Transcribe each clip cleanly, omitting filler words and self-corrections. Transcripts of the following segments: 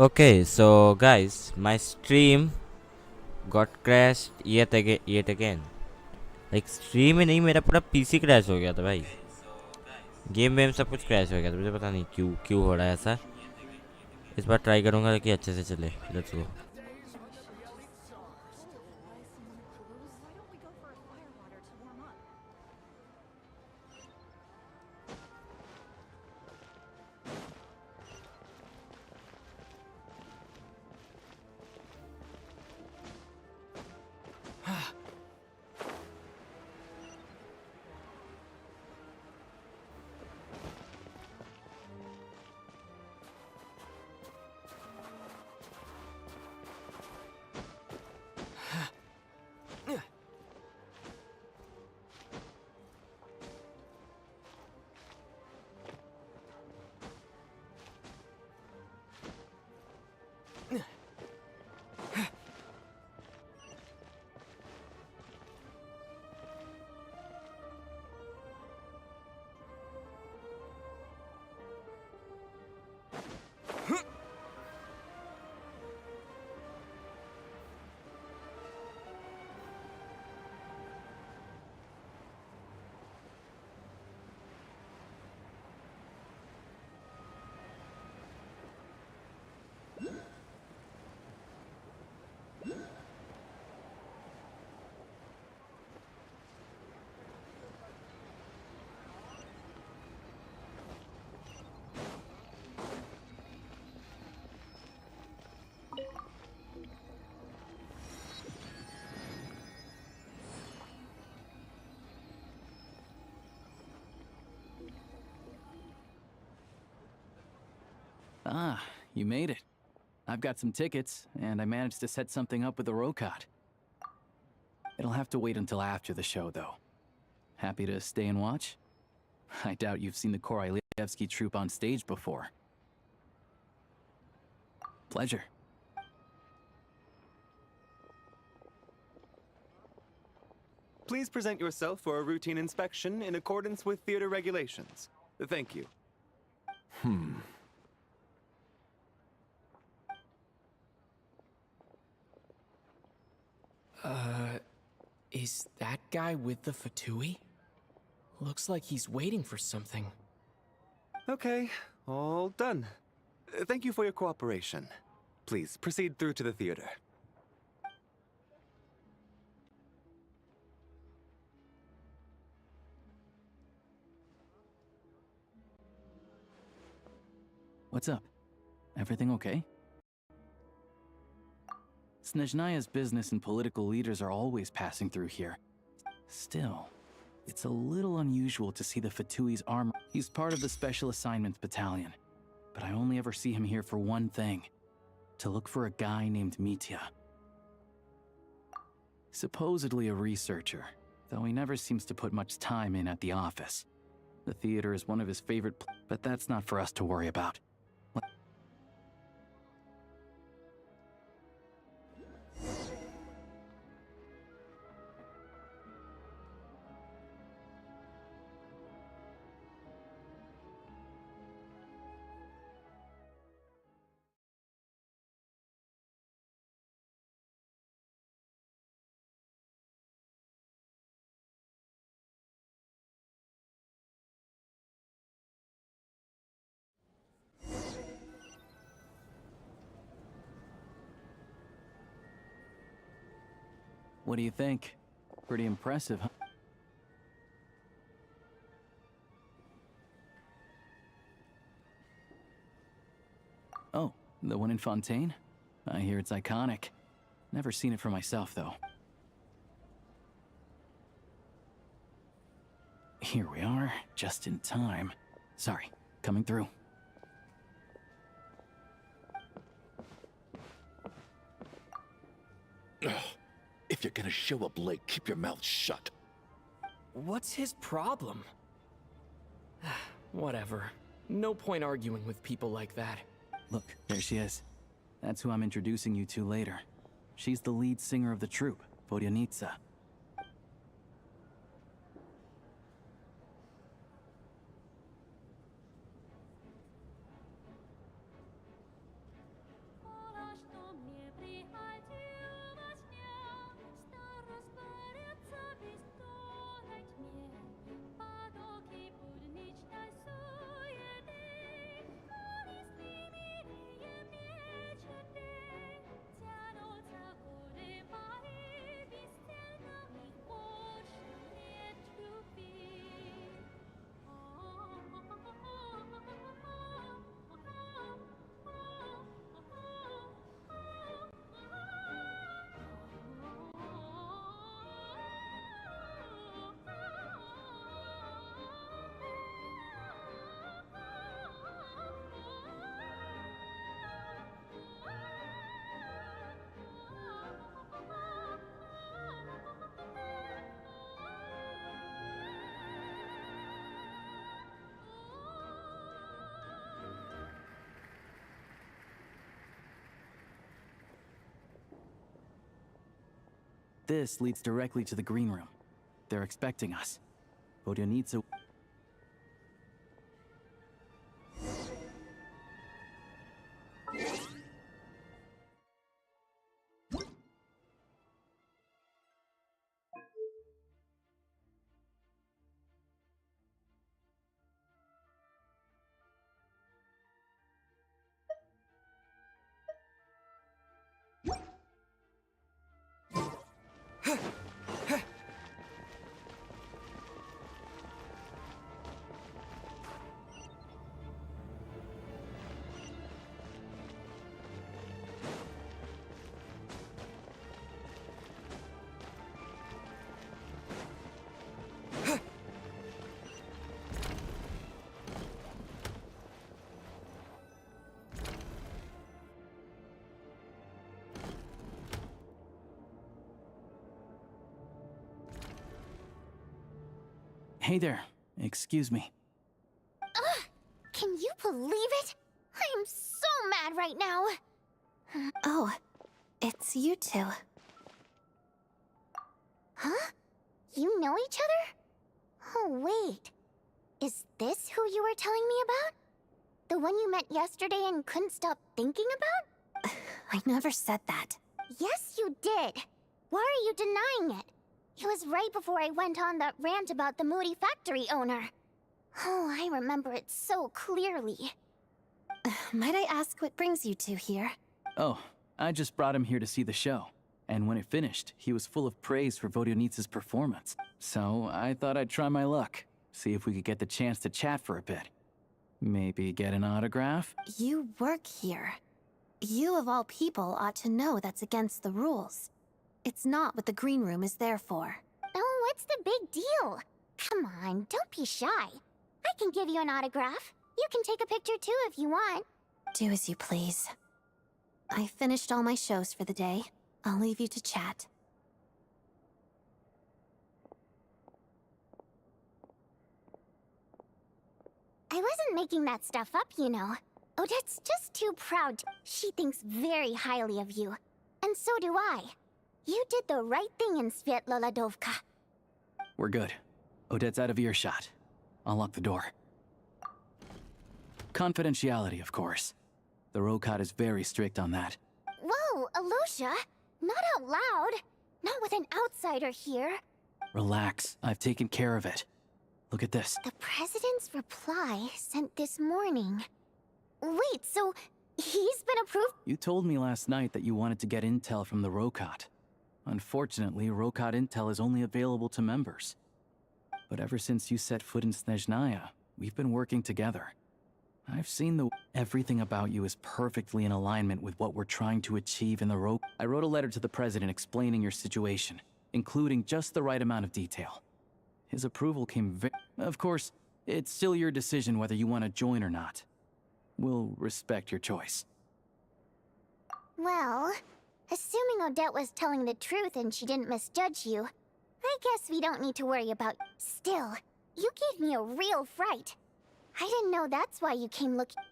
Okay, so guys, my stream got crashed yet again. Like stream ही नहीं, मेरा पूरा PC crash हो गया था भाई. गेम वेम सब कुछ क्रैश हो गया था, मुझे पता नहीं क्यों क्यों हो रहा है ऐसा. इस बार ट्राई करूंगा कि अच्छे से चले. Let's go. Ah, you made it. I've got some tickets, and I managed to set something up with the Rokot. It'll have to wait until after the show, though. Happy to stay and watch? I doubt you've seen the Korolyevsky troupe on stage before. Pleasure. Please present yourself for a routine inspection in accordance with theater regulations. Thank you. Is that guy with the Fatui? Looks like he's waiting for something. Okay, all done. Thank you for your cooperation. Please proceed through to the theater. What's up? Everything okay? Snezhnaya's business and political leaders are always passing through here. Still, it's a little unusual to see the Fatui's armor. He's part of the Special Assignments Battalion, but I only ever see him here for one thing: to look for a guy named Mitya. Supposedly a researcher, though he never seems to put much time in at the office. The theater is one of his favorite but that's not for us to worry about. What do you think? Pretty impressive, huh? Oh, the one in Fontaine? I hear it's iconic. Never seen it for myself, though. Here we are, just in time. Sorry, coming through. If you're gonna show up late, keep your mouth shut. What's his problem? Whatever. No point arguing with people like that. Look, there she is. That's who I'm introducing you to later. She's the lead singer of the troupe, Vodyanitsa. this leads directly to the green room. They're expecting us. Vodyanitsa. Hey there. Excuse me. Ugh! Can you believe it? I am so mad right now. Oh, it's you two. Huh? You know each other? Oh, wait. Is this who you were telling me about? The one you met yesterday and couldn't stop thinking about? I never said that. Yes, you did. Why are you denying it? It was right before I went on that rant about the moody factory owner. Oh, I remember it so clearly. Might I ask what brings you two here? Oh, I just brought him here to see the show. And when it finished, he was full of praise for Vodyanitsa's performance. So I thought I'd try my luck, see if we could get the chance to chat for a bit. Maybe get an autograph? You work here. You of all people ought to know that's against the rules. It's not what the green room is there for. Oh, what's the big deal? Come on, don't be shy. I can give you an autograph. You can take a picture too if you want. Do as you please. I finished all my shows for the day. I'll leave you to chat. I wasn't making that stuff up, you know. Odette's just too proud. She thinks very highly of you. And so do I. You did the right thing in Svietloladovka. We're good. Odette's out of earshot. I'll lock the door. Confidentiality, of course. The Rokot is very strict on that. Whoa, Alosha! Not out loud! Not with an outsider here. Relax, I've taken care of it. Look at this. The President's reply sent this morning. Wait, so he's been approved? You told me last night that you wanted to get intel from the Rokot. Unfortunately, Rokot intel is only available to members. But ever since you set foot in Snezhnaya, we've been working together. I've seen everything about you is perfectly in alignment with what we're trying to achieve in the Rokot. I wrote a letter to the President explaining your situation, including just the right amount of detail. His approval came Of course, it's still your decision whether you want to join or not. We'll respect your choice. Well, assuming Odette was telling the truth and she didn't misjudge you, I guess we don't need to worry about... Still, you gave me a real fright. I didn't know that's why you came looking...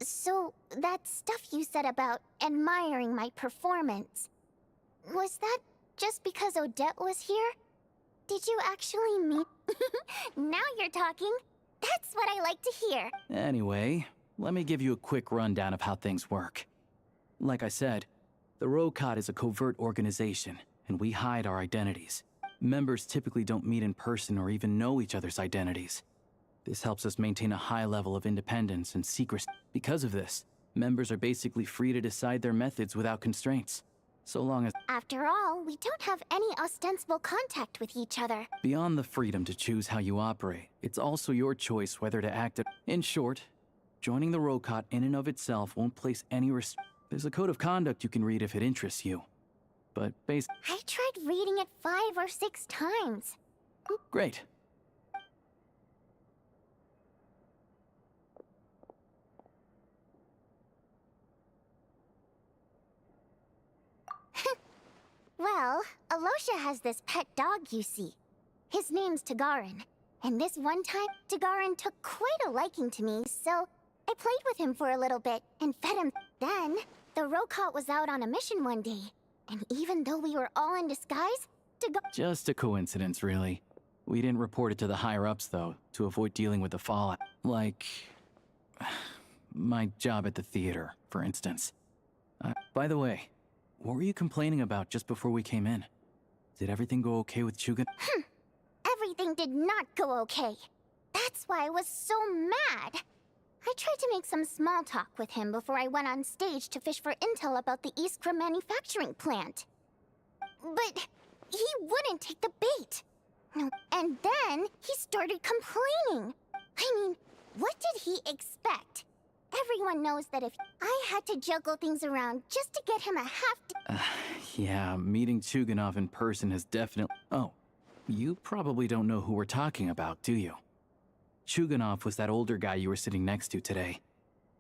So, that stuff you said about admiring my performance, was that just because Odette was here? Did you actually meet... Now you're talking. That's what I like to hear. Anyway, let me give you a quick rundown of how things work. Like I said, the Rokot is a covert organization, and we hide our identities. Members typically don't meet in person or even know each other's identities. This helps us maintain a high level of independence and secrecy. Because of this, members are basically free to decide their methods without constraints, so long as... After all, we don't have any ostensible contact with each other. Beyond the freedom to choose how you operate, it's also your choice whether to act... In short, joining the Rokot in and of itself won't place any There's a code of conduct you can read if it interests you. But I tried reading it 5 or 6 times. Great. Well, Alosha has this pet dog, you see. His name's Tagarin. And this one time, Tagarin took quite a liking to me, so I played with him for a little bit and fed him. Then, the Rokot was out on a mission one day, And even though we were all in disguise, to go. Just a coincidence, really. We didn't report it to the higher-ups, though, to avoid dealing with the fallout. Like... my job at the theater, for instance. By the way, what were you complaining about just before we came in? Did everything go okay with Chugan? Everything did not go okay. That's why I was so mad. I tried to make some small talk with him before I went on stage to fish for intel about the Iskra manufacturing plant. But he wouldn't take the bait. No, and then he started complaining. I mean, what did he expect? Everyone knows that if I had to juggle things around just to get him a Yeah, meeting Chuganov in person has definitely... Oh, you probably don't know who we're talking about, do you? Chuganov was that older guy you were sitting next to today.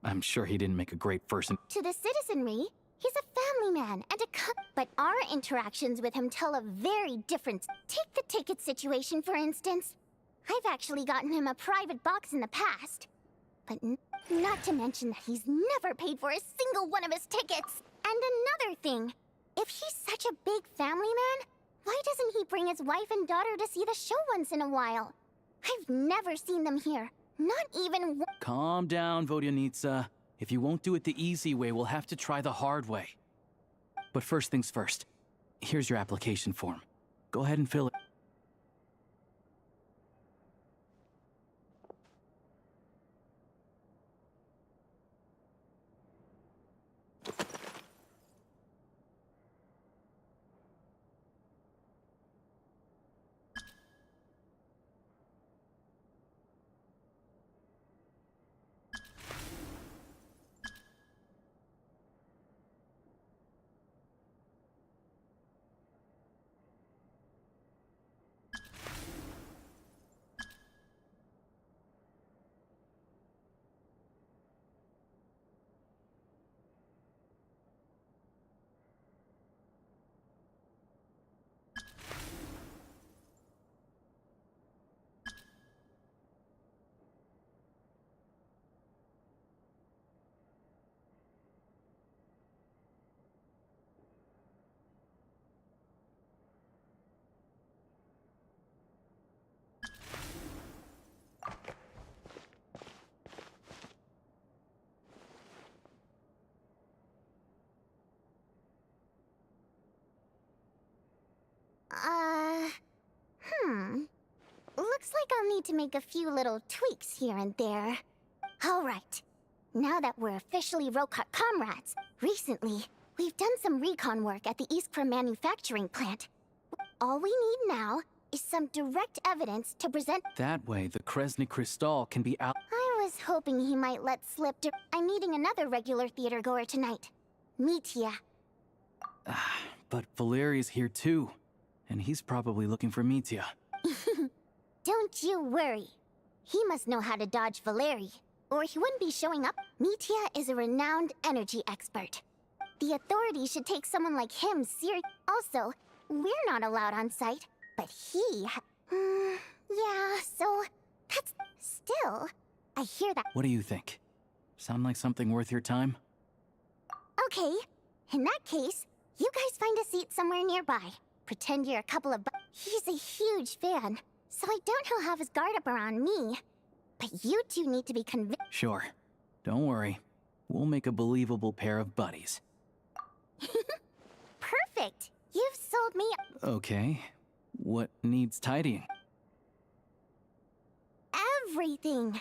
I'm sure he didn't make a great first... To the citizenry, he's a family man and but our interactions with him tell a very different... Take the ticket situation, for instance. I've actually gotten him a private box in the past. But not to mention that he's never paid for a single one of his tickets. And another thing, if he's such a big family man, why doesn't he bring his wife and daughter to see the show once in a while? I've never seen them here, not even one. Calm down, Vodyanitsa. If you won't do it the easy way, we'll have to try the hard way. But first things first. Here's your application form. Go ahead and fill it. Looks like I'll need to make a few little tweaks here and there. Alright, now that we're officially Rokot comrades, recently, we've done some recon work at the Iskra manufacturing plant. All we need now is some direct evidence to present. That way, the Kresny Crystal can be out... I was hoping he might let slip I'm meeting another regular theater goer tonight. Mitya. But Valeri's here too. And he's probably looking for Mitya. Don't you worry. He must know how to dodge Valeri, or he wouldn't be showing up. Mitya is a renowned energy expert. The authorities should take someone like him serious. Also, we're not allowed on site, but he yeah, so that's... Still, I hear that... What do you think? Sound like something worth your time? Okay, in that case, you guys find a seat somewhere nearby. Pretend you're a couple of He's a huge fan, so I doubt he'll have his guard up around me. But you two need to be convinced. Sure. Don't worry. We'll make a believable pair of buddies. Perfect! You've sold me... Okay. What needs tidying? everything!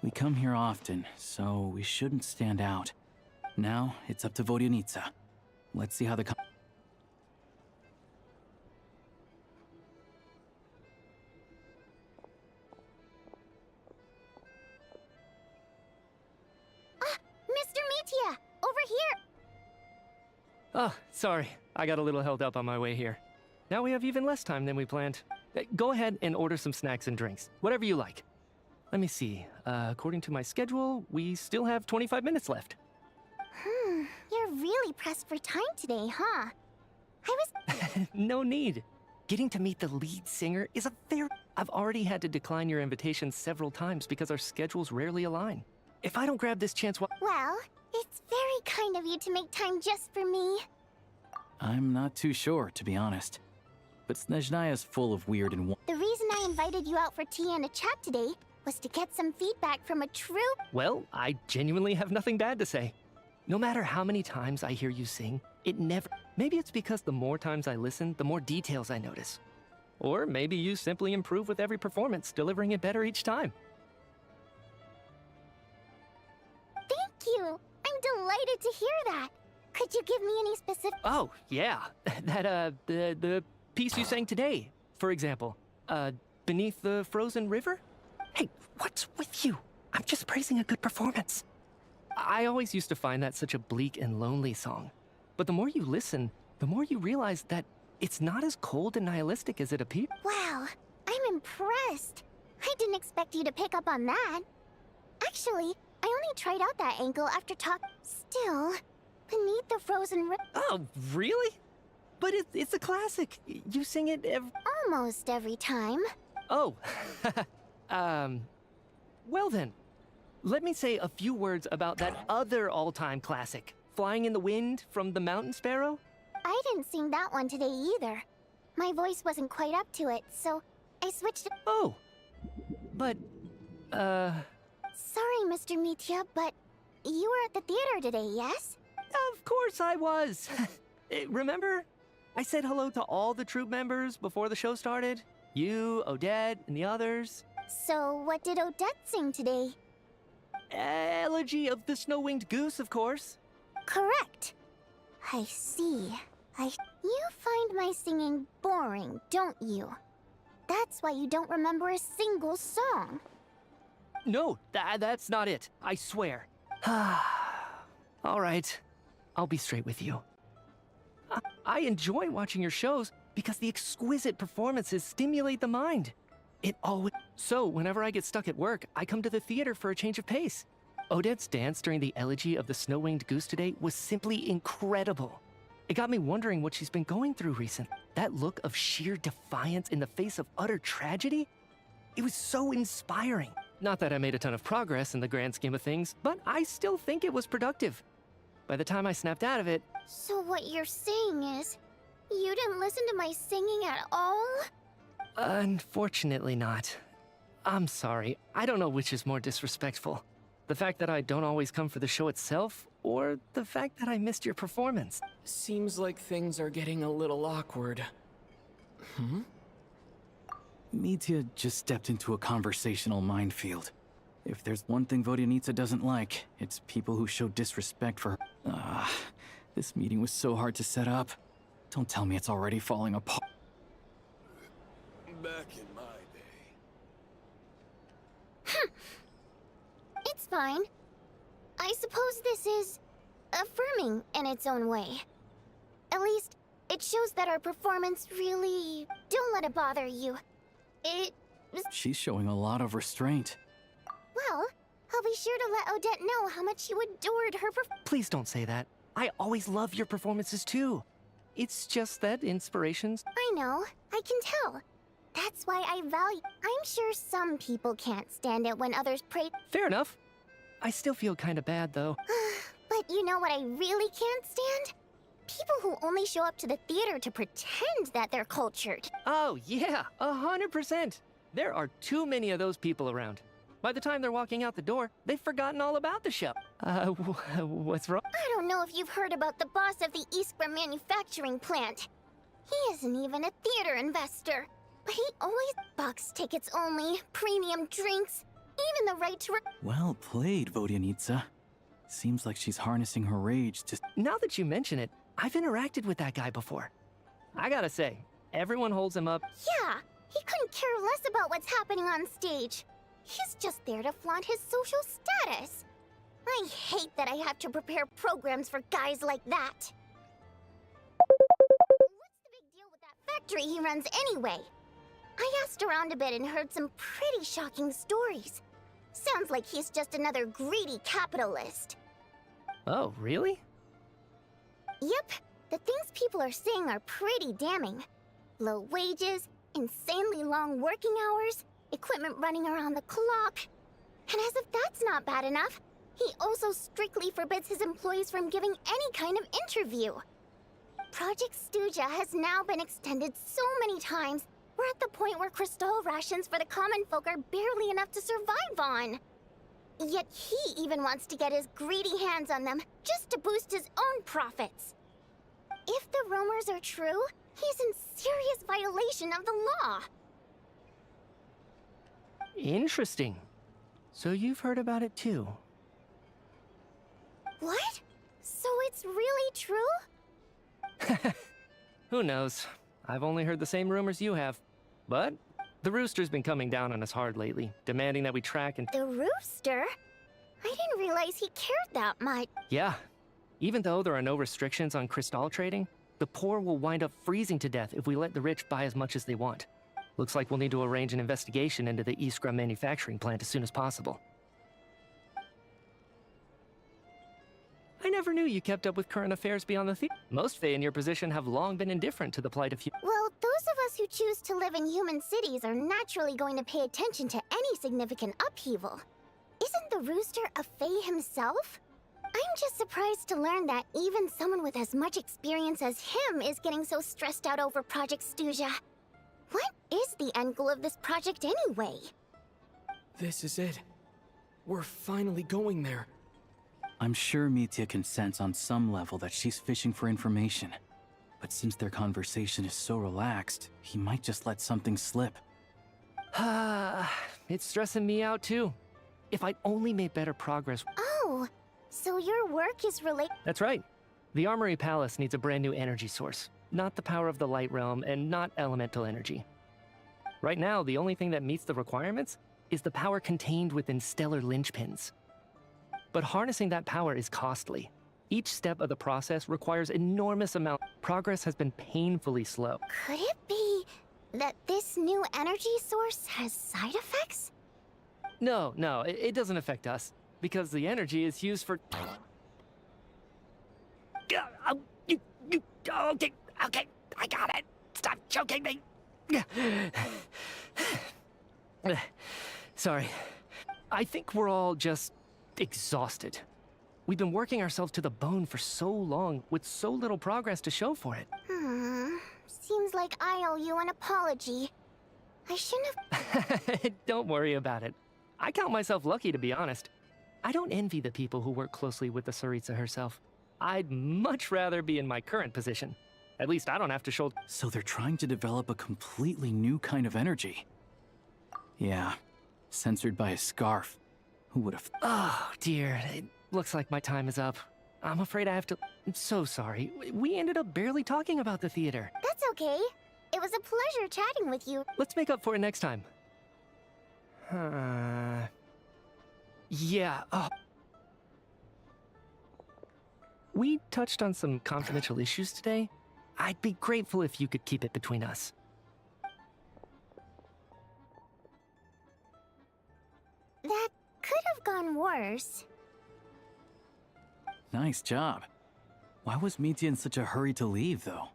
We come here often, so we shouldn't stand out. Now, it's up to Vodyanitsa. Let's see how the Mr. Mitya! Over here! Oh, sorry. I got a little held up on my way here. Now we have even less time than we planned. Go ahead and order some snacks and drinks. Whatever you like. Let me see. According to my schedule, we still have 25 minutes left. You're really pressed for time today, huh? I was... No need. Getting to meet the lead singer is a very... I've already had to decline your invitation several times because our schedules rarely align. If I don't grab this chance while... Well, it's very kind of you to make time just for me. I'm not too sure, to be honest. But Snezhnaya's full of weird and... The reason I invited you out for tea and a chat today was to get some feedback from a true... Well, I genuinely have nothing bad to say. No matter how many times I hear you sing, it never... Maybe it's because the more times I listen, the more details I notice. Or maybe you simply improve with every performance, delivering it better each time. Thank you! I'm delighted to hear that. Could you give me any specific... Oh, yeah. The piece you sang today, for example. Beneath the Frozen River? Hey, what's with you? I'm just praising a good performance. I always used to find that such a bleak and lonely song. But the more you listen, the more you realize that it's not as cold and nihilistic as it appears. Wow, I'm impressed. I didn't expect you to pick up on that. Actually, I only tried out that angle after talk... Still, Beneath the Frozen River... Oh, really? But it's a classic. You sing it Almost every time. Oh. Well then. Let me say a few words about that other all-time classic, Flying in the Wind from the Mountain Sparrow. I didn't sing that one today either. My voice wasn't quite up to it, so I switched it. Oh. But, Sorry, Mr. Mitya, but you were at the theater today, yes? Of course I was. Remember? I said hello to all the troupe members before the show started. You, Odette, and the others. So what did Odette sing today? Elegy of the Snow-Winged Goose, of course. Correct. I see. You find my singing boring, don't you? That's why you don't remember a single song. No, that's not it. I swear. All right. I'll be straight with you. I enjoy watching your shows because the exquisite performances stimulate the mind. It always... So, whenever I get stuck at work, I come to the theater for a change of pace. Odette's dance during the elegy of the Snow-Winged Goose today was simply incredible. It got me wondering what she's been going through recently. That look of sheer defiance in the face of utter tragedy? It was so inspiring. Not that I made a ton of progress in the grand scheme of things, but I still think it was productive. By the time I snapped out of it... So what you're saying is, you didn't listen to my singing at all? Unfortunately not. I'm sorry. I don't know which is more disrespectful. The fact that I don't always come for the show itself, or the fact that I missed your performance. Seems like things are getting a little awkward. Mitya just stepped into a conversational minefield. If there's one thing Vodyanitsa doesn't like, it's people who show disrespect for her. This meeting was so hard to set up. Don't tell me it's already falling apart. Back in my day. It's fine. I suppose this is affirming in its own way. At least, it shows that our performance really... Don't let it bother you. It was... She's showing a lot of restraint. Well, I'll be sure to let Odette know how much you adored her Please don't say that. I always love your performances too. It's just that inspirations... I know, I can tell. That's why I value... I'm sure some people can't stand it when others pray... Fair enough. I still feel kinda bad though. But you know what I really can't stand? People who only show up to the theater to pretend that they're cultured. Oh yeah, 100%. There are too many of those people around. By the time they're walking out the door, they've forgotten all about the show. What's wrong? I don't know if you've heard about the boss of the Eastborough manufacturing plant. He isn't even a theater investor. But he always box tickets only, premium drinks. even the right to Well played, Vodyanitsa. Seems like she's harnessing her rage to... Now that you mention it, I've interacted with that guy before. I gotta say, everyone holds him up. Yeah, he couldn't care less about what's happening on stage. He's just there to flaunt his social status. I hate that I have to prepare programs for guys like that. What's the big deal with that factory he runs anyway? I asked around a bit and heard some pretty shocking stories. Sounds like he's just another greedy capitalist. Oh, really? Yep, the things people are saying are pretty damning. Low wages, insanely long working hours, equipment running around the clock. And as if that's not bad enough, he also strictly forbids his employees from giving any kind of interview. Project Stuja has now been extended so many times, we're at the point where crystal rations for the common folk are barely enough to survive on. Yet he even wants to get his greedy hands on them just to boost his own profits. If the rumors are true, he's in serious violation of the law. Interesting. So you've heard about it too. What? So it's really true? Who knows? I've only heard the same rumors you have. But the Rooster's been coming down on us hard lately, demanding that we track and... The Rooster? I didn't realize he cared that much. Yeah. Even though there are no restrictions on crystal trading, the poor will wind up freezing to death if we let the rich buy as much as they want. Looks like we'll need to arrange an investigation into the Iskra manufacturing plant as soon as possible. I never knew you kept up with current affairs beyond the theater. Most Fae in your position have long been indifferent to the plight of Well, those of us who choose to live in human cities are naturally going to pay attention to any significant upheaval. Isn't the Rooster a Fae himself? I'm just surprised to learn that even someone with as much experience as him is getting so stressed out over Project Stuja. What is the end goal of this project anyway? This is it. We're finally going there. I'm sure Mitya can sense on some level that she's fishing for information. But since their conversation is so relaxed, he might just let something slip. It's stressing me out too. If I'd only made better progress... Oh, so your work is related... That's right. The Armory Palace needs a brand new energy source. Not the power of the Light Realm, and not elemental energy. Right now, the only thing that meets the requirements is the power contained within stellar linchpins. But harnessing that power is costly. Each step of the process requires enormous amount. Progress has been painfully slow. Could it be that this new energy source has side effects? No, it doesn't affect us, because the energy is used for... Okay, I got it. Stop choking me. Sorry. I think we're all just exhausted. We've been working ourselves to the bone for so long, with so little progress to show for it. Seems like I owe you an apology. I shouldn't have... Don't worry about it. I count myself lucky, to be honest. I don't envy the people who work closely with the Tsaritsa herself. I'd much rather be in my current position. At least I don't have to shoulder... So they're trying to develop a completely new kind of energy. Yeah, censored by a scarf. Who would have... Oh, dear. It looks like my time is up. I'm afraid I have to... I'm so sorry. We ended up barely talking about the theater. That's okay. It was a pleasure chatting with you. Let's make up for it next time. Yeah. Oh. We touched on some confidential issues today. I'd be grateful if you could keep it between us. That could have gone worse. Nice job. Why was Mitya in such a hurry to leave, though?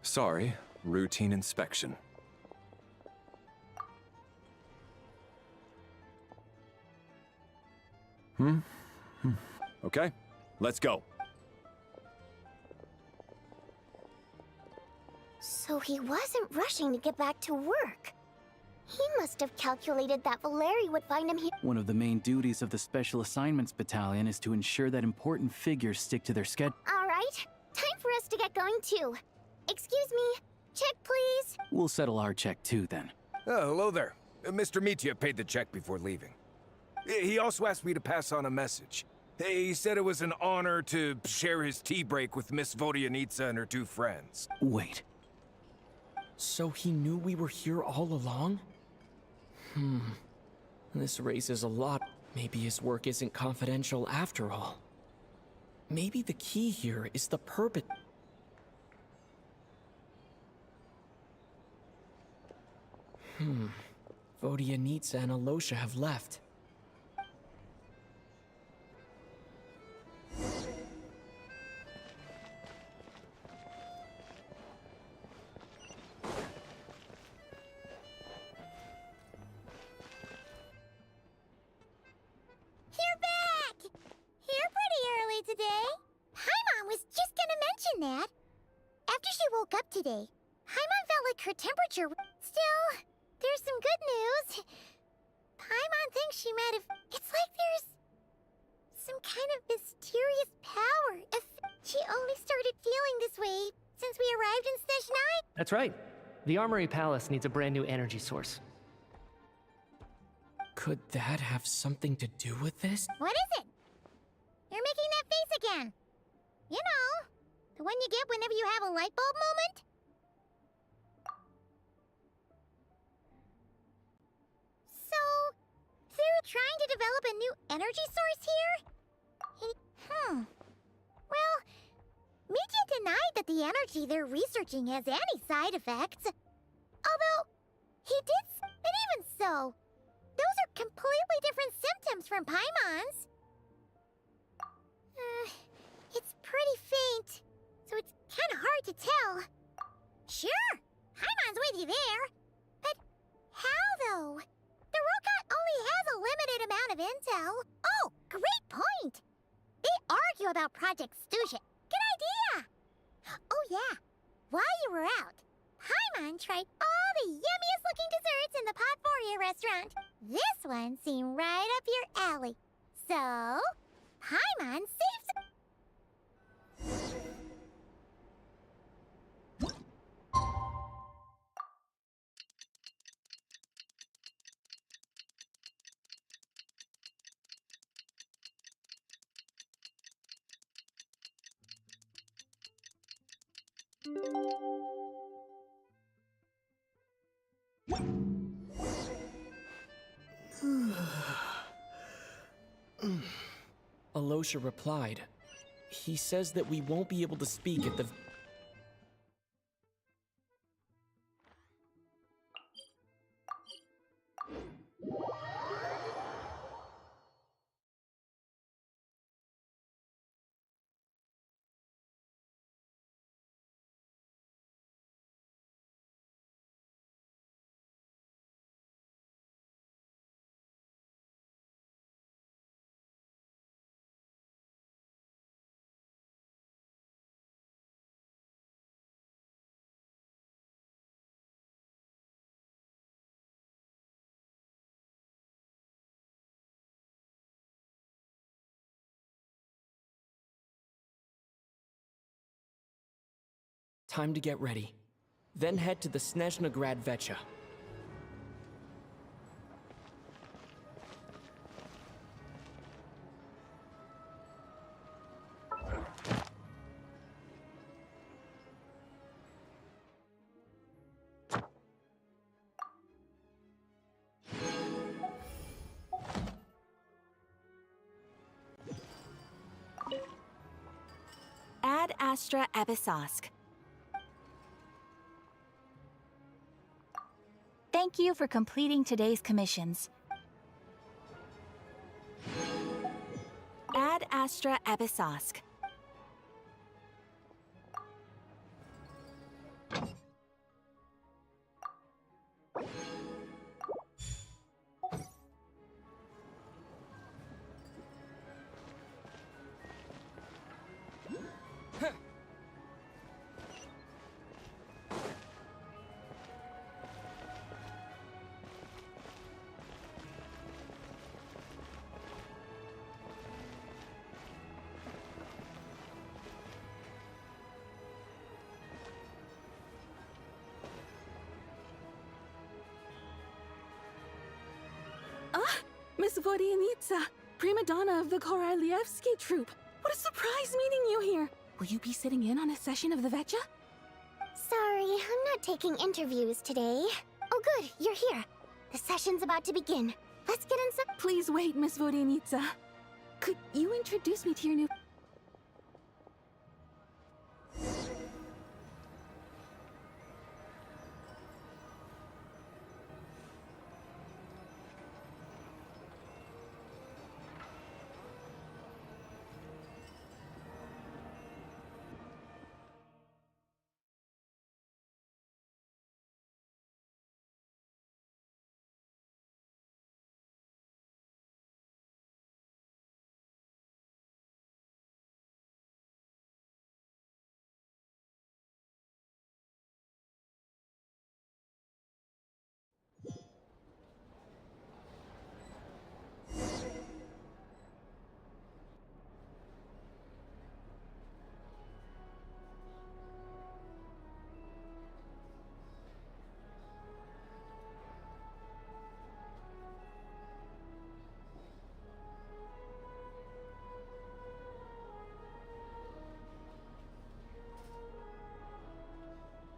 Sorry, routine inspection. Okay, let's go. So he wasn't rushing to get back to work. He must have calculated that Valeri would find him here. One of the main duties of the Special Assignments Battalion is to ensure that important figures stick to their schedule. All right, time for us to get going too. Excuse me, check, please? We'll settle our check too then. Oh, hello there. Mr. Mitya paid the check before leaving. He also asked me to pass on a message. He said it was an honor to share his tea break with Miss Vodyanitsa and her 2 friends. Wait. So he knew we were here all along? This raises a lot. Maybe his work isn't confidential after all. Maybe the key here is the Vodyanitsa and Alosha have left. You're back! You're pretty early today. Paimon was just gonna mention that. After she woke up today, Paimon felt like her temperature... Still, there's some good news. Paimon thinks she might have... It's like there's... some kind of mysterious power. She only started feeling this way since we arrived in Snezhnaya. That's right. The Armory Palace needs a brand new energy source. Could that have something to do with this? What is it? You're making that face again. You know, the one you get whenever you have a light bulb moment? So, they're trying to develop a new energy source here? Well, Mitya denied that the energy they're researching has any side effects. Although, he did but even so, those are completely different symptoms from Paimon's. It's pretty faint, so it's kind of hard to tell. Sure, Paimon's with you there. But how, though? The Rokat only has a limited amount of intel. Oh, great point! They argue about Project Stusha. Good idea! Oh yeah, while you were out, Paimon tried all the yummiest looking desserts in the Potvoria restaurant. This one seemed right up your alley. So, Paimon saves... Alosha replied. He says that we won't be able to speak at the... Time to get ready. Then head to the Snezhnaya Vecha. Ad Astra Episosk. Thank you for completing today's commissions. Ad Astra Episosk. Miss Vodyanitsa, prima donna of the Korolievsky troupe. What a surprise meeting you here. Will you be sitting in on a session of the Vecha? Sorry, I'm not taking interviews today. Oh good, you're here. The session's about to begin. Let's get inside. Please wait, Miss Vodyanitsa. Could you introduce me to your new...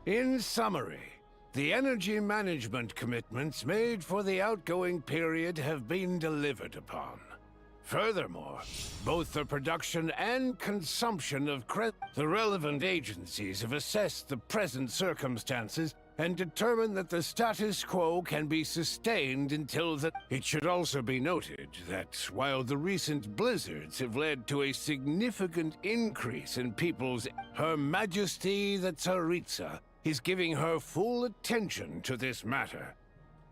In summary, the energy management commitments made for the outgoing period have been delivered upon. Furthermore, both the production and consumption of the relevant agencies have assessed the present circumstances and determined that the status quo can be sustained until the... It should also be noted that while the recent blizzards have led to a significant increase in people's... Her Majesty the Tsaritsa is giving her full attention to this matter.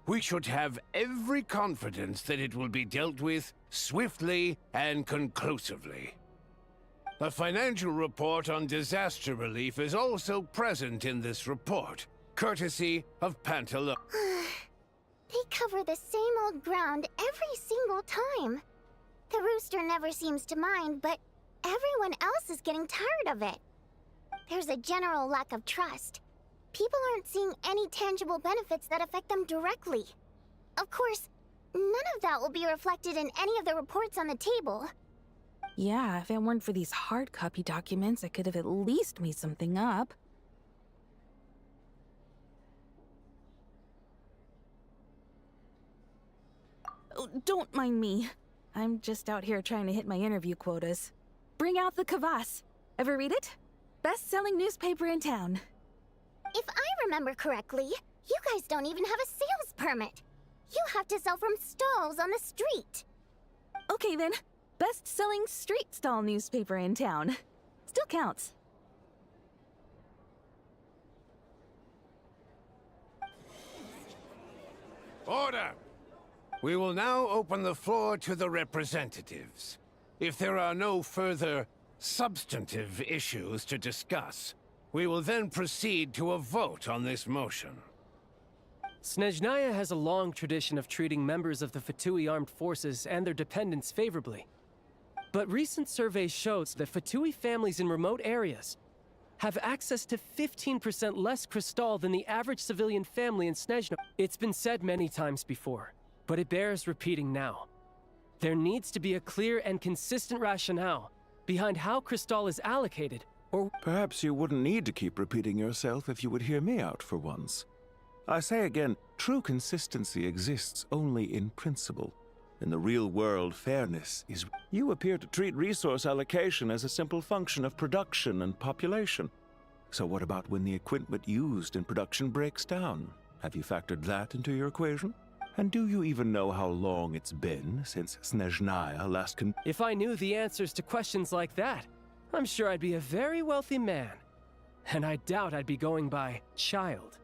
We should have every confidence that it will be dealt with swiftly and conclusively. A financial report on disaster relief is also present in this report, courtesy of Pantalo. They cover the same old ground every single time. The rooster never seems to mind, but everyone else is getting tired of it. There's a general lack of trust. People aren't seeing any tangible benefits that affect them directly. Of course, none of that will be reflected in any of the reports on the table. Yeah, if it weren't for these hard copy documents, I could have at least made something up. Oh, don't mind me. I'm just out here trying to hit my interview quotas. Bring out the Kvass. Ever read it? Best-selling newspaper in town. If I remember correctly, you guys don't even have a sales permit. You have to sell from stalls on the street. Okay then, best-selling street stall newspaper in town. Still counts. Order! We will now open the floor to the representatives. If there are no further substantive issues to discuss, we will then proceed to a vote on this motion. Snezhnaya has a long tradition of treating members of the Fatui armed forces and their dependents favorably. But recent surveys shows that Fatui families in remote areas have access to 15% less crystal than the average civilian family in Snezhnaya. It's been said many times before, but it bears repeating now. There needs to be a clear and consistent rationale behind how crystal is allocated. Or perhaps you wouldn't need to keep repeating yourself if you would hear me out for once. I say again, true consistency exists only in principle. In the real world, fairness is... You appear to treat resource allocation as a simple function of production and population. So what about when the equipment used in production breaks down? Have you factored that into your equation? And do you even know how long it's been since Snezhnaya last If I knew the answers to questions like that, I'm sure I'd be a very wealthy man. And I doubt I'd be going by child.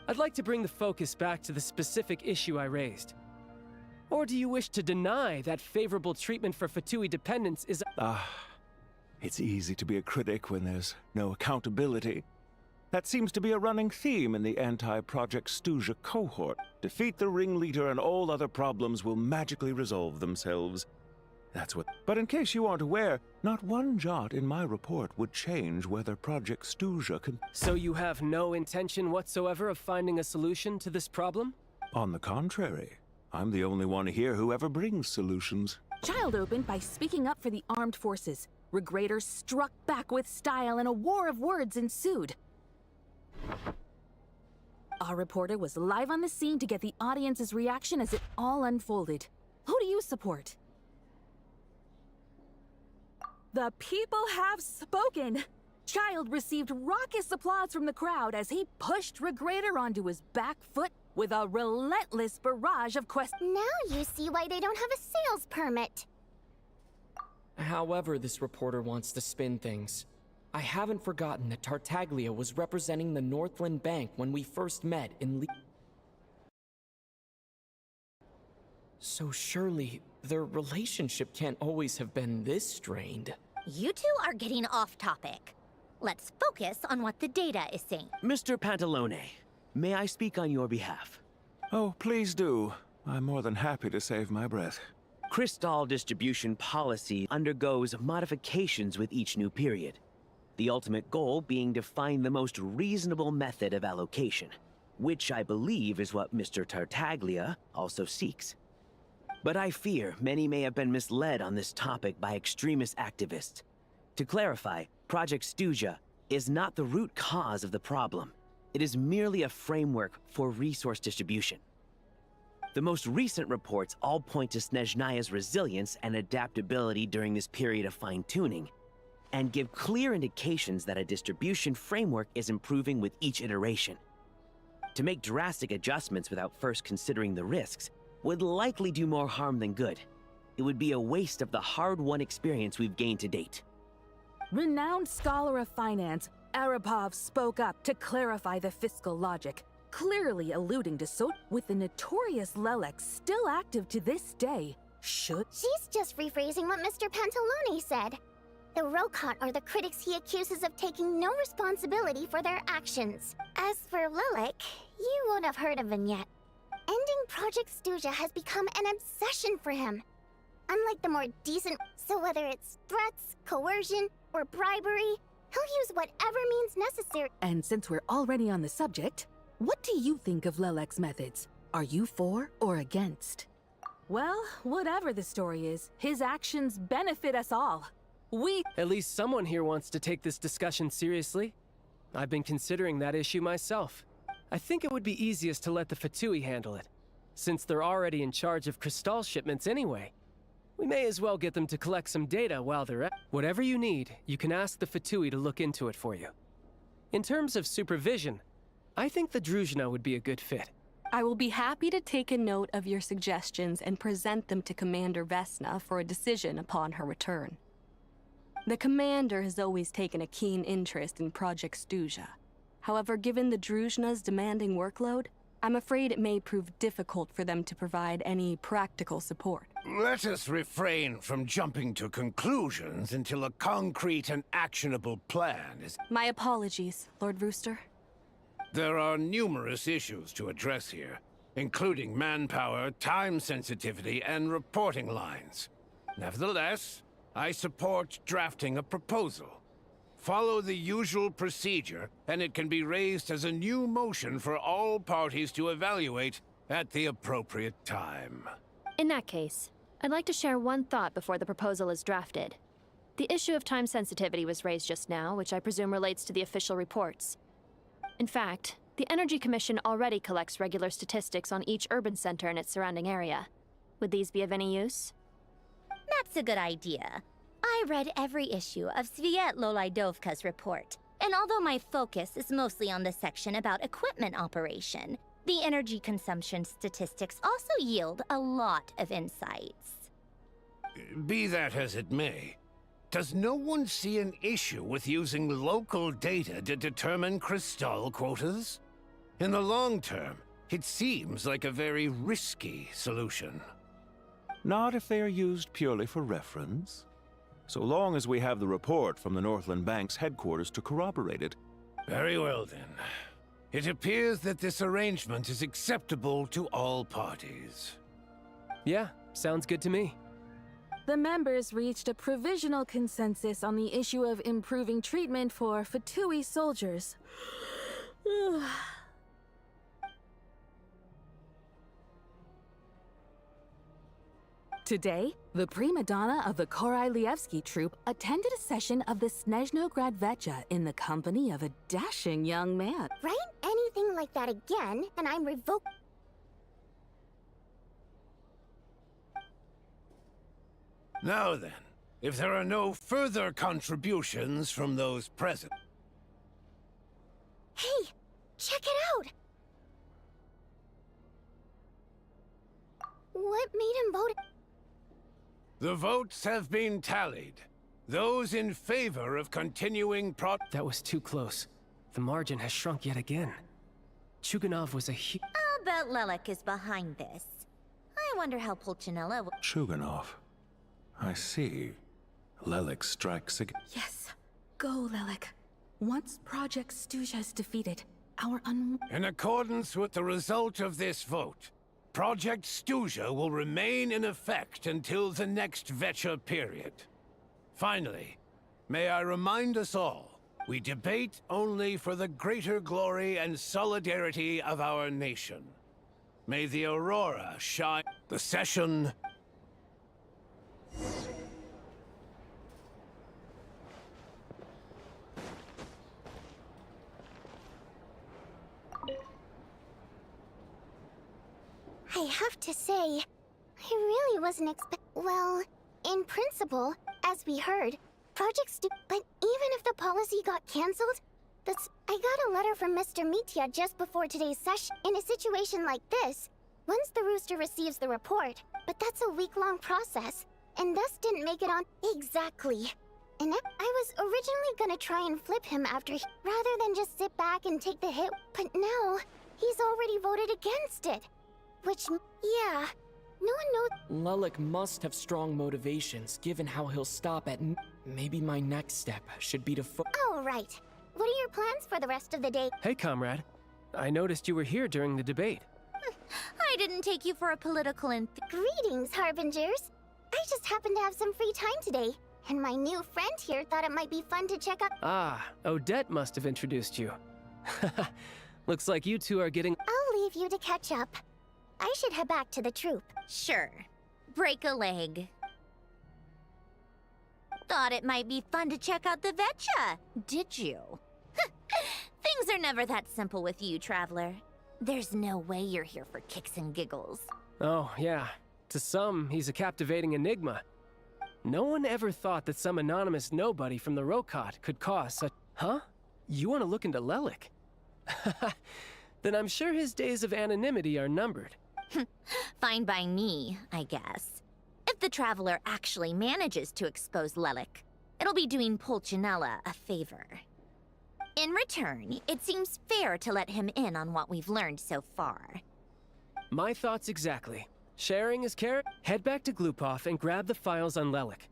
I'd like to bring the focus back to the specific issue I raised. Or do you wish to deny that favorable treatment for Fatui dependents is... It's easy to be a critic when there's no accountability. That seems to be a running theme in the anti-Project Stuja cohort. Defeat the ringleader and all other problems will magically resolve themselves. That's what... But in case you aren't aware, not one jot in my report would change whether Project Stuja can... So you have no intention whatsoever of finding a solution to this problem? On the contrary, I'm the only one here who ever brings solutions. Child opened by speaking up for the armed forces. Regraders struck back with style and a war of words ensued. Our reporter was live on the scene to get the audience's reaction as it all unfolded. Who do you support? The people have spoken! Child received raucous applause from the crowd as he pushed Regrader onto his back foot with a relentless barrage of questions. Now you see why they don't have a sales permit. However this reporter wants to spin things, I haven't forgotten that Tartaglia was representing the Northland Bank when we first met in So surely, their relationship can't always have been this strained. You two are getting off topic. Let's focus on what the data is saying. Mr. Pantalone, may I speak on your behalf? Oh, please do. I'm more than happy to save my breath. Crystal distribution policy undergoes modifications with each new period. The ultimate goal being to find the most reasonable method of allocation, which I believe is what Mr. Tartaglia also seeks. But I fear many may have been misled on this topic by extremist activists. To clarify, Project Stuja is not the root cause of the problem. It is merely a framework for resource distribution. The most recent reports all point to Snezhnaya's resilience and adaptability during this period of fine-tuning, and give clear indications that a distribution framework is improving with each iteration. To make drastic adjustments without first considering the risks would likely do more harm than good. It would be a waste of the hard-won experience we've gained to date. Renowned scholar of finance, Arapov spoke up to clarify the fiscal logic, clearly alluding to with the notorious Lelex still active to this day. She's just rephrasing what Mr. Pantalone said. The Rokot are the critics he accuses of taking no responsibility for their actions. As for Lilac, you won't have heard of him yet. Ending Project Stuja has become an obsession for him. Unlike the more decent, so whether it's threats, coercion, or bribery, he'll use whatever means necessary. And since we're already on the subject, what do you think of Lelec's methods? Are you for or against? Well, whatever the story is, his actions benefit us all. At least someone here wants to take this discussion seriously. I've been considering that issue myself. I think it would be easiest to let the Fatui handle it, since they're already in charge of Crystal shipments anyway. We may as well get them to collect some data while they're at. Whatever you need, you can ask the Fatui to look into it for you. In terms of supervision, I think the Druzhna would be a good fit. I will be happy to take a note of your suggestions and present them to Commander Vesna for a decision upon her return. The Commander has always taken a keen interest in Project Stuja. However, given the Druzhna's demanding workload, I'm afraid it may prove difficult for them to provide any practical support. Let us refrain from jumping to conclusions until a concrete and actionable plan is... My apologies, Lord Rooster. There are numerous issues to address here, including manpower, time sensitivity, and reporting lines. Nevertheless, I support drafting a proposal. Follow the usual procedure, and it can be raised as a new motion for all parties to evaluate at the appropriate time. In that case, I'd like to share one thought before the proposal is drafted. The issue of time sensitivity was raised just now, which I presume relates to the official reports. In fact, the Energy Commission already collects regular statistics on each urban center and its surrounding area. Would these be of any use? That's a good idea. I read every issue of Sviet Lolaidovka's report, and although my focus is mostly on the section about equipment operation, the energy consumption statistics also yield a lot of insights. Be that as it may, does no one see an issue with using local data to determine Crystal quotas? In the long term, it seems like a very risky solution. Not if they are used purely for reference. So long as we have the report from the Northland Bank's headquarters to corroborate it. Very well then. It appears that this arrangement is acceptable to all parties. Yeah, sounds good to me. The members reached a provisional consensus on the issue of improving treatment for Fatui soldiers. Today, the prima donna of the Korylevsky troupe attended a session of the Snezhnaya in the company of a dashing young man. Right? Anything like that again, and I'm revoked. Now then, if there are no further contributions from those present... Hey, check it out! What made him vote? The votes have been tallied. Those in favor of continuing That was too close. The margin has shrunk yet again. Chuganov was a I'll bet Lelek is behind this. I wonder how Pulcinella will... Chuganov. I see. Lelek strikes again. Yes. Go, Lelek. Once Project Stuzha is defeated, our In accordance with the result of this vote, Project Stuzha will remain in effect until the next Vecha period. Finally, may I remind us all, we debate only for the greater glory and solidarity of our nation. May the Aurora shine. The session... I have to say, I really wasn't well, in principle, as we heard, but even if the policy got cancelled, I got a letter from Mr. Mitya just before today's session. In a situation like this, once the rooster receives the report, but that's a week-long process, and thus didn't make it on exactly. And I was originally gonna try and flip him rather than just sit back and take the hit, but now, he's already voted against it. Which, yeah, no one knows. Lelek must have strong motivations, given how he'll stop at maybe my next step should be to Oh, right. What are your plans for the rest of the day? Hey, comrade. I noticed you were here during the debate. I didn't take you for a political Greetings, Harbingers. I just happened to have some free time today, and my new friend here thought it might be fun to check out. Ah, Odette must have introduced you. Looks like you two are getting... I'll leave you to catch up. I should head back to the troop. Sure. Break a leg. Thought it might be fun to check out the Vecha, did you? Things are never that simple with you, Traveler. There's no way you're here for kicks and giggles. Oh, yeah. To some, he's a captivating enigma. No one ever thought that some anonymous nobody from the Rokot could cause such... Huh? You want to look into Lelek? Then I'm sure his days of anonymity are numbered. Fine by me, I guess. If the Traveler actually manages to expose Lelek, it'll be doing Pulcinella a favor. In return, it seems fair to let him in on what we've learned so far. My thoughts exactly. Sharing is caring. Head back to Glupov and grab the files on Lelek.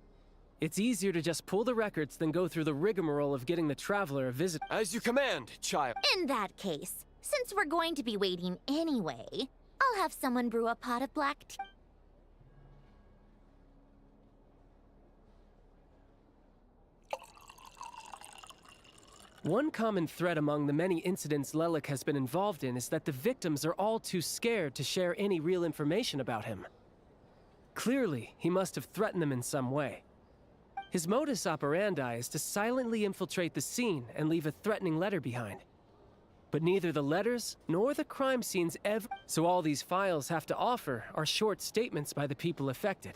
It's easier to just pull the records than go through the rigmarole of getting the Traveler a visit. As you command, child. In that case, since we're going to be waiting anyway, I'll have someone brew a pot of black tea. One common thread among the many incidents Lelek has been involved in is that the victims are all too scared to share any real information about him. Clearly, he must have threatened them in some way. His modus operandi is to silently infiltrate the scene and leave a threatening letter behind. But neither the letters nor the crime scenes ever... So all these files have to offer are short statements by the people affected.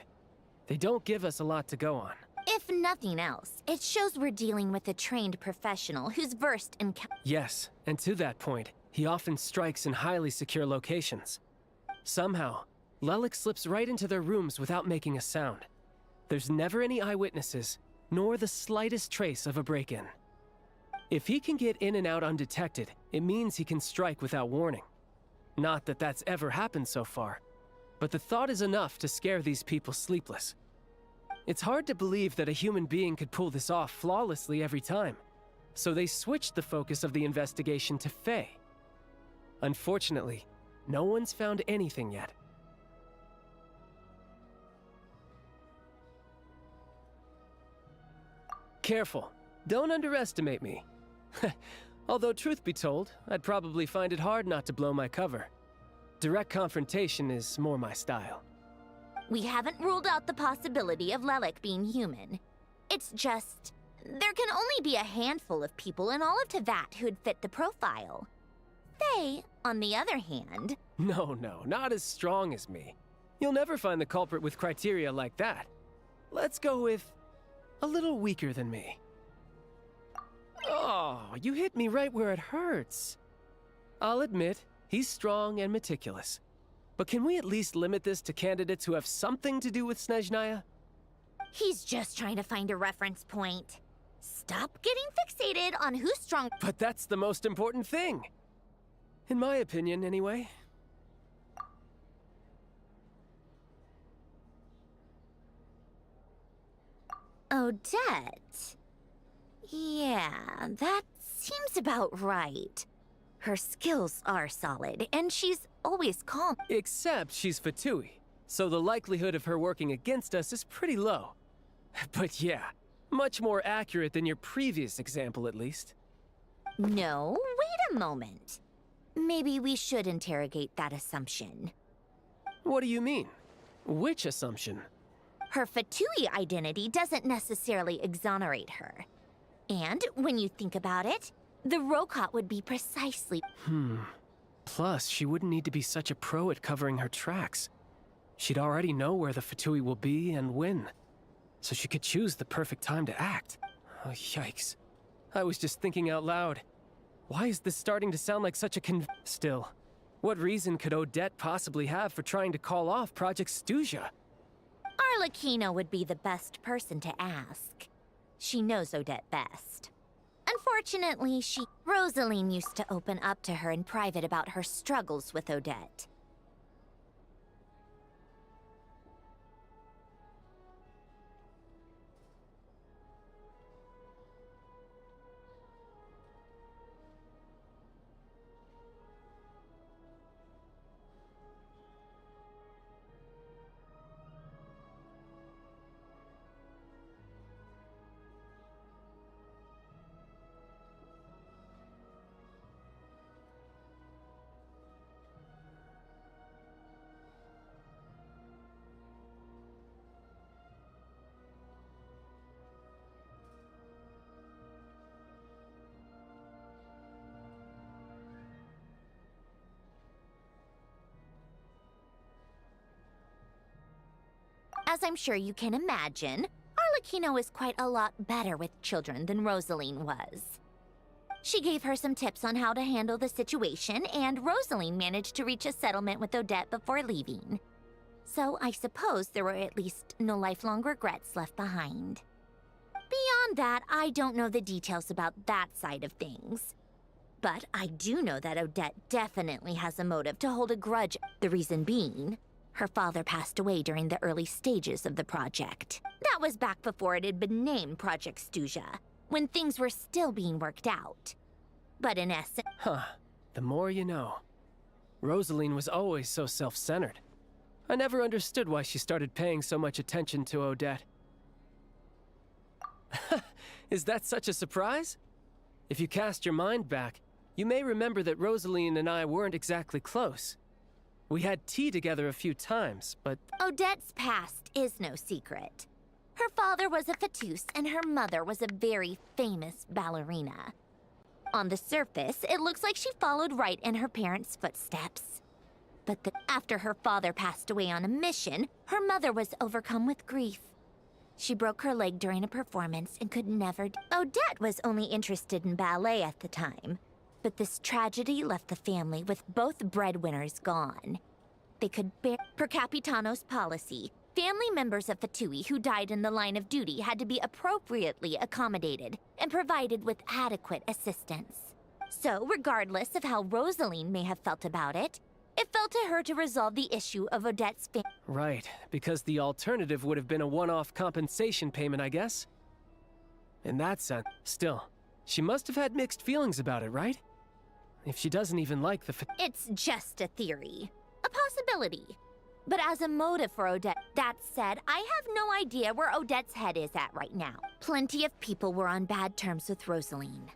They don't give us a lot to go on. If nothing else, it shows we're dealing with a trained professional who's versed in... Yes, and to that point, he often strikes in highly secure locations. Somehow, Lelek slips right into their rooms without making a sound. There's never any eyewitnesses, nor the slightest trace of a break-in. If he can get in and out undetected, it means he can strike without warning. Not that that's ever happened so far, but the thought is enough to scare these people sleepless. It's hard to believe that a human being could pull this off flawlessly every time, so they switched the focus of the investigation to Faye. Unfortunately, no one's found anything yet. Careful, don't underestimate me. Although truth be told, I'd probably find it hard not to blow my cover. Direct confrontation is more my style. We haven't ruled out the possibility of Lelek being human. It's just, there can only be a handful of people in all of Teyvat who'd fit the profile. Faye, on the other hand... No, not as strong as me. You'll never find the culprit with criteria like that. Let's go with a little weaker than me. Oh, you hit me right where it hurts. I'll admit, he's strong and meticulous. But can we at least limit this to candidates who have something to do with Snezhnaya? He's just trying to find a reference point. Stop getting fixated on who's strong. But that's the most important thing. In my opinion, anyway. Odette. Yeah, that seems about right. Her skills are solid, and she's always calm. Except she's Fatui, so the likelihood of her working against us is pretty low. But yeah, much more accurate than your previous example, at least. No, wait a moment. Maybe we should interrogate that assumption. What do you mean? Which assumption? Her Fatui identity doesn't necessarily exonerate her. And when you think about it, the Rokot would be precisely... Plus, she wouldn't need to be such a pro at covering her tracks. She'd already know where the Fatui will be and when. So she could choose the perfect time to act. Oh, yikes. I was just thinking out loud. Why is this starting to sound like such a Still, what reason could Odette possibly have for trying to call off Project Snezhnaya? Arlecchino would be the best person to ask. She knows Odette best. Unfortunately, Rosaline used to open up to her in private about her struggles with Odette. As I'm sure you can imagine, Arlecchino is quite a lot better with children than Rosaline was. She gave her some tips on how to handle the situation, and Rosaline managed to reach a settlement with Odette before leaving. So I suppose there were at least no lifelong regrets left behind. Beyond that, I don't know the details about that side of things. But I do know that Odette definitely has a motive to hold a grudge, the reason being, her father passed away during the early stages of the project. That was back before it had been named Project Snezhnaya, when things were still being worked out. But in essence... The more you know. Rosaline was always so self-centered. I never understood why she started paying so much attention to Odette. Is that such a surprise? If you cast your mind back, you may remember that Rosaline and I weren't exactly close. We had tea together a few times, but... Odette's past is no secret. Her father was a Fatus, and her mother was a very famous ballerina. On the surface, it looks like she followed right in her parents' footsteps. But after her father passed away on a mission, her mother was overcome with grief. She broke her leg during a performance and could never... Odette was only interested in ballet at the time. But this tragedy left the family with both breadwinners gone. They could bear... Per Capitano's policy, family members of Fatui who died in the line of duty had to be appropriately accommodated and provided with adequate assistance. So, regardless of how Rosaline may have felt about it, it fell to her to resolve the issue of Odette's family. Right, because the alternative would have been a one-off compensation payment, I guess? In that sense, still, she must have had mixed feelings about it, right? If she doesn't even like the It's just a theory. A possibility. But as a motive for Odette, that said, I have no idea where Odette's head is at right now. Plenty of people were on bad terms with Rosaline.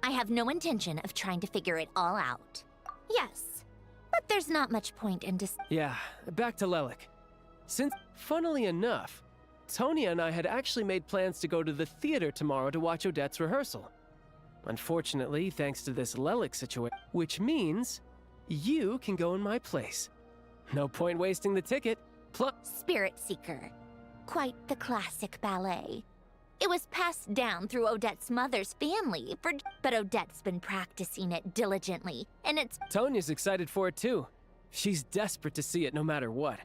I have no intention of trying to figure it all out. Yes, but there's not much point in Yeah, back to Lelek. Funnily enough, Tonya and I had actually made plans to go to the theater tomorrow to watch Odette's rehearsal. Unfortunately, thanks to this Lelik situation, which means you can go in my place. No point wasting the ticket. Spirit Seeker. Quite the classic ballet. It was passed down through Odette's mother's family, but Odette's been practicing it diligently, and it's... Tonya's excited for it too. She's desperate to see it no matter what.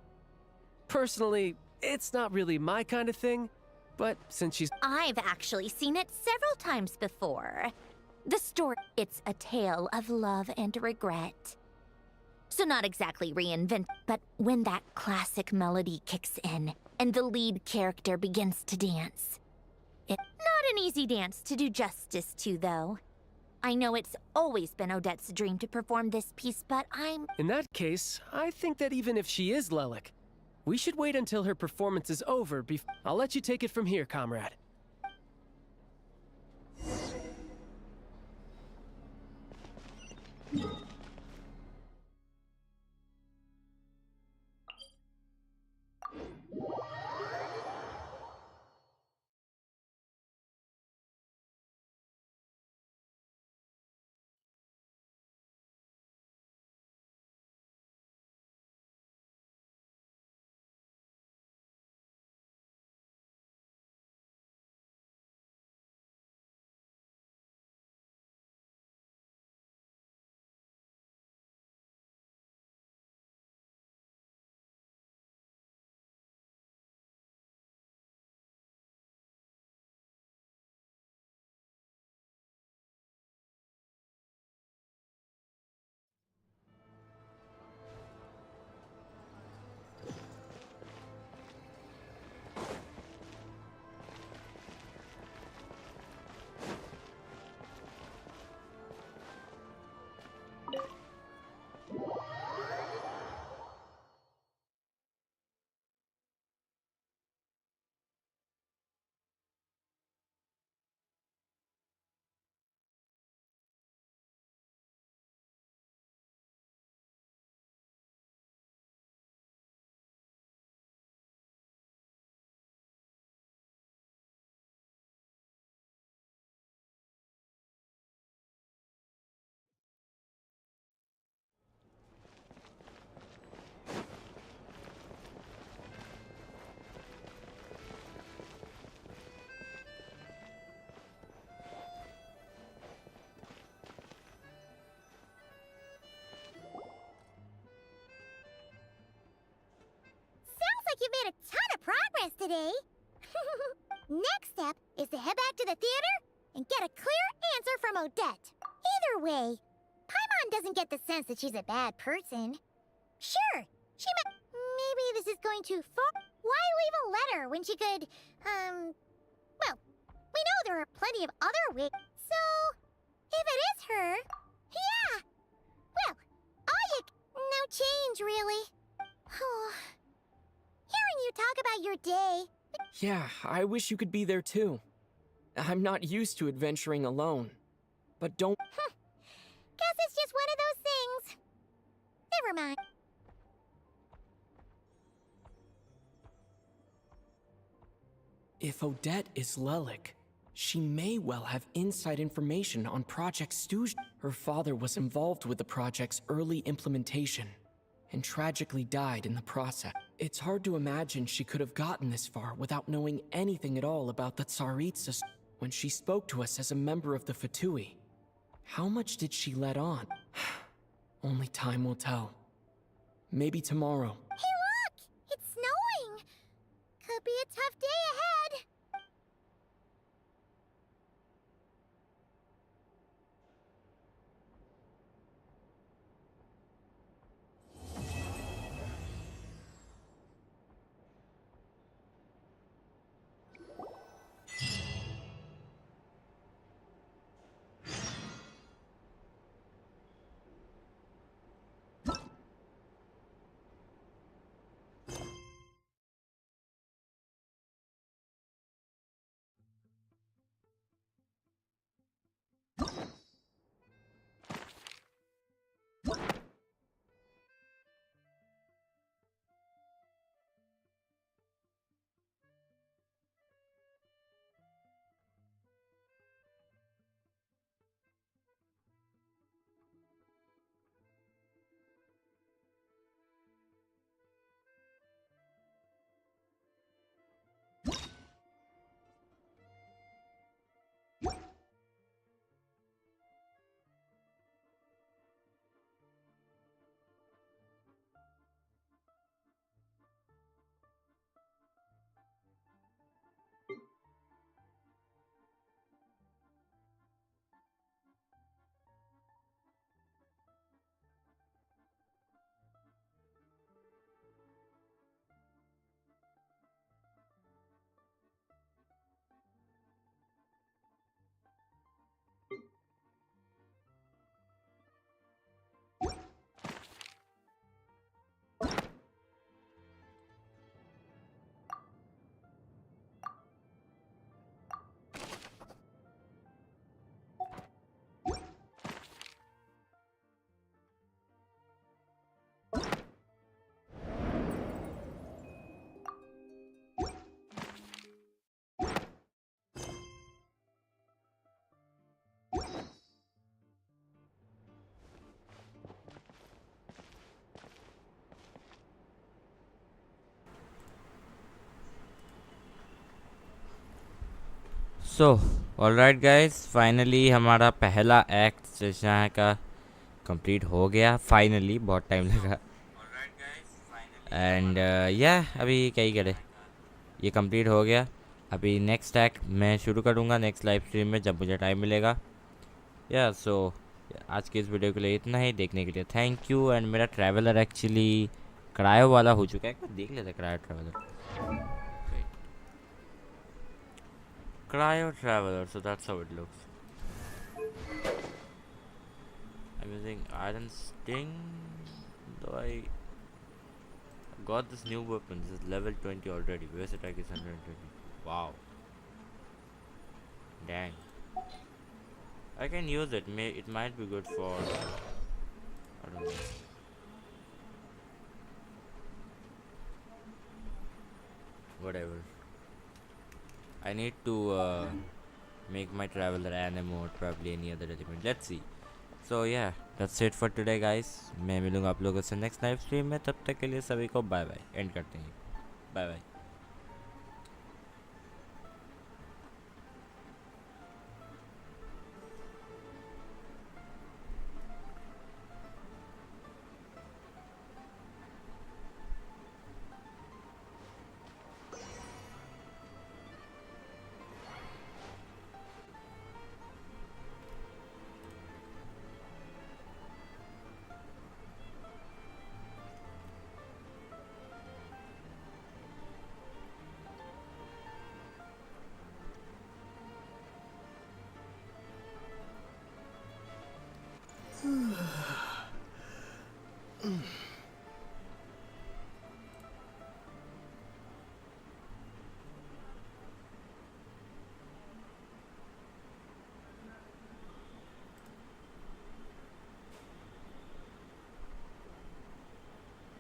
Personally, it's not really my kind of thing, but since she's... I've actually seen it several times before. The story, it's a tale of love and regret. So not exactly reinvent, but when that classic melody kicks in and the lead character begins to dance. It's not an easy dance to do justice to, though. I know it's always been Odette's dream to perform this piece, but I'm... In that case, I think that even if she is Lelik, we should wait until her performance is over before... I'll let you take it from here, comrade. Like you made a ton of progress today. Next step is to head back to the theater and get a clear answer from Odette. Either way, Paimon doesn't get the sense that she's a bad person. Sure, maybe this is going too far. Why leave a letter when she could, well, we know there are plenty of other ways. So, if it is her, yeah. Well, no change, really. Hearing you talk about your day... Yeah, I wish you could be there too. I'm not used to adventuring alone. But don't... Guess it's just one of those things. Never mind. If Odette is Lelik, she may well have inside information on Project Snezhnaya. Her father was involved with the project's early implementation and tragically died in the process. It's hard to imagine she could have gotten this far without knowing anything at all about the Tsaritsa when she spoke to us as a member of the Fatui. How much did she let on? Only time will tell. Maybe tomorrow. Hey look! It's snowing! Could be a tough day ahead. So alright guys, finally हमारा पहला act स्नेहशनाया का complete हो गया। Finally बहुत time लगा। And या अभी क्या ही करे, ये कंप्लीट हो गया। अभी नेक्स्ट एक्ट मैं शुरू करूँगा नेक्स्ट लाइव स्ट्रीम में जब मुझे टाइम मिलेगा। या सो आज के इस वीडियो के लिए इतना ही। देखने के लिए थैंक यू। एंड मेरा ट्रैवलर एक्चुअली क्रायो वाला हो चुका है। एक बार देख लेते cryo traveller. Cryo Traveler, so that's how it looks. I'm using Iron Sting, though I got this new weapon. This is level 20 already. Base attack is 120. Wow. Dang. I can use it. It might be good for... I don't know. Whatever. I need to make my traveler anemo or probably any other element. Let's see. So yeah, that's it for today guys. मैं मिलूँगा आप लोगों से next live stream में। तब तक के लिए सभी को बाय बाय। एंड करते हैं। Bye bye. Mm.